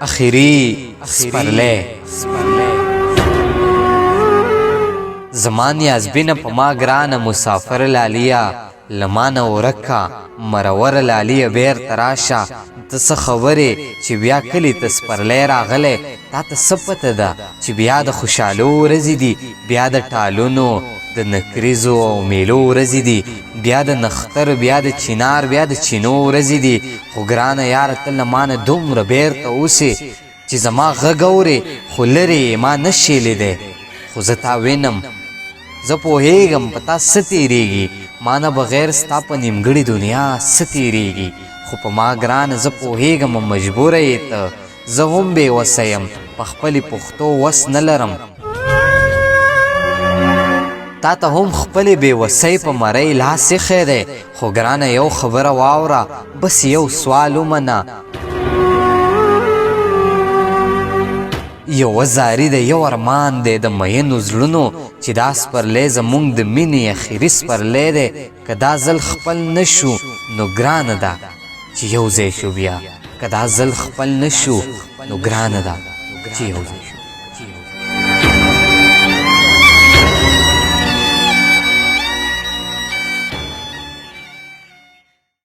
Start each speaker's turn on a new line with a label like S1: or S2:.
S1: اخیری سپرلی زمان یازبینه په ما ګرانه مسافر لاليه لمانه ورکه مرور لاليه بیرته راشه ته څه خبرې چې بیا کلي ته سپرلی راغلی تا ته څه پته ده چې بیا د خوشحالو ورځې دي بیا د ټالونو د نکریزو او میلو ورځې دي بیا د نختر بیا د چینار بیا د چینو ورځې دي خو ګرانه یاره ته له مانه دومره بیرته اوسې چې زما غږ اورې خو لرې ما نشې لیدی خو زه تا وینم زه پوهیږم په تا څه تېرېږي ما نه بغیر ستا په نیمګړې دنیا څه تېرېږي خو په ما ګرانه زه پوهیږم مجبوره یې ته زه هم بې وسه یم په خپلې پښتو وس نه لرم تا ته هم خپلې بې وسۍ په مرۍ لاس ایښی دی خو ګرانه یو خبره واوره بس یو سوال ومنه یوه زاري د یو ارمان دی د مینو زړونو چې دا سپرلی زموږ د مینې اخري سپرلی دی که دا ځل خپل نه شو نو ګرانه ده چې یو ځای شو بیا که دا ځل خپل نه شو نو ګرانه ده چې یو ځای شو